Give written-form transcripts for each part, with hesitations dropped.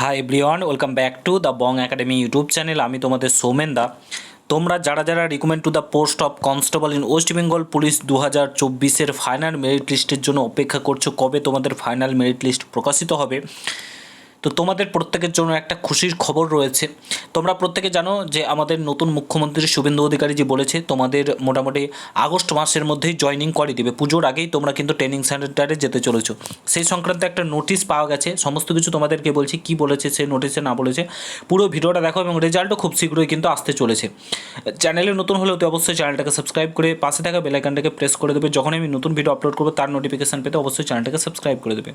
High everyone, welcome back to the Bong academy YouTube channel. আমি তোমাদের সৌমেন দা। তোমরা যারা যারা recommend to the post of constable in West Bengal police 2024-এর ফাইনাল মেরিট লিস্টের জন্য অপেক্ষা করছো কবে তোমাদের ফাইনাল মেরিট লিস্ট প্রকাশিত হবে, তো তোমাদের প্রত্যেকের জন্য একটা খুশির খবর রয়েছে। তোমরা প্রত্যেকে জানো যে আমাদের নতুন মুখ্যমন্ত্রী শুভেন্দু অধিকারীজি বলেছে তোমাদের মোটামুটি আগস্ট মাসের মধ্যেই জয়েনিং করে দিবে, পুজোর আগেই তোমরা কিন্তু ট্রেনিং সেন্টারে যেতে চলেছো। সেই সংক্রান্ত একটা নোটিশ পাওয়া গেছে, সমস্ত কিছু তোমাদেরকে বলছি কি বলেছে সে নোটিশে না বলেছে পুরো ভিডিওটা দেখো, এবং রেজাল্টও খুব শীঘ্রই কিন্তু আসতে চলেছে। চ্যানেলে নতুন হলে অতি অবশ্যই চ্যানেলটাকে সাবস্ক্রাইব করে পাশে থাকা বেল আইকনটাকে প্রেস করে দেবে, যখন আমি নতুন ভিডিও আপলোড করবো তার নোটিফিকেশান পেতে অবশ্যই চ্যানেলটাকে সাবস্ক্রাইব করে দেবে।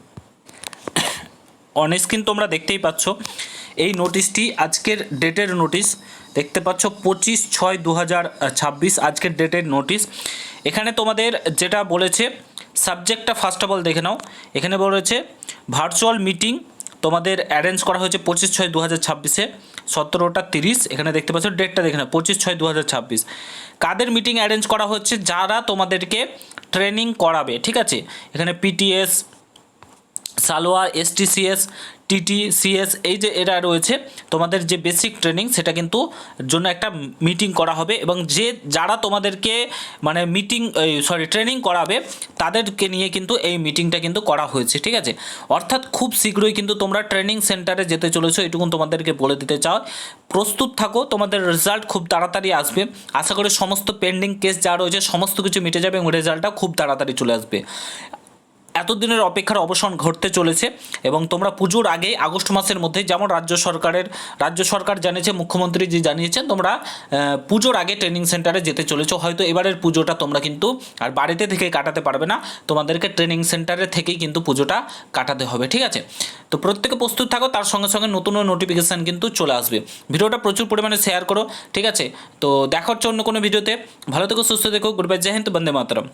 অন স্ক্রিন তোমরা দেখতেই পাচ্ছ এই নোটিশটি, আজকের ডেটের নোটিশ দেখতে পাচ্ছ 25/6/2026 আজকের ডেটের নোটিশ। এখানে তোমাদের যেটা বলেছে সাবজেক্টটা ফার্স্ট অফ অল দেখে নাও। এখানে বলেছে ভার্চুয়াল মিটিং তোমাদের অ্যারেঞ্জ করা হয়েছে 25/6/2026-এ 17:30। এখানে দেখতে পাচ্ছ ডেটটা দেখে নাও 25/6/2026। কাদের মিটিং অ্যারেঞ্জ করা হচ্ছে? যারা তোমাদেরকে ট্রেনিং করাবে, ঠিক আছে। এখানে পিটিএস, সালোয়া, এসটিসিএস, টিটিসিএস, এই যে এরা রয়েছে তোমাদের যে বেসিক ট্রেনিং সেটা কিন্তু জন্য একটা মিটিং করা হবে, এবং যারা তোমাদেরকে মানে ট্রেনিং করাবে তাদেরকে নিয়ে কিন্তু এই মিটিংটা কিন্তু করা হয়েছে, ঠিক আছে। অর্থাৎ খুব শীঘ্রই কিন্তু তোমরা ট্রেনিং সেন্টারে যেতে চলেছো, এটুকুন তোমাদেরকে বলে দিতে চাও। প্রস্তুত থাকো, তোমাদের রেজাল্ট খুব তাড়াতাড়ি আসবে। আশা করি সমস্ত পেন্ডিং কেস যা রয়েছে সমস্ত কিছু মিটে যাবে এবং রেজাল্টটা খুব তাড়াতাড়ি চলে আসবে। এতদিনের অপেক্ষার অবসান ঘটতে চলেছে, এবং তোমরা পুজোর আগে আগস্ট মাসের মধ্যে, যেমন রাজ্য সরকার জানিয়েছে, মুখ্যমন্ত্রী যে জানিয়েছেন তোমরা পুজোর আগে ট্রেনিং সেন্টারে যেতে চলেছো। হয়তো এবারের পুজোটা তোমরা কিন্তু আর বাড়িতে থেকে কাটাতে পারবে না, তোমাদেরকে ট্রেনিং সেন্টারে থেকেই কিন্তু পুজোটা কাটাতে হবে, ঠিক আছে। তো প্রত্যেকে প্রস্তুত থাকো, তার সঙ্গে সঙ্গে নতুন নোটিফিকেশান কিন্তু চলে আসবে। ভিডিওটা প্রচুর পরিমাণে শেয়ার করো, ঠিক আছে। তো দেখা হচ্ছে অন্য কোনো ভিডিওতে। ভালো থেকো, সুস্থ থেকো, গুড বাই, জয় হিন্দ, বন্দে মাতরম।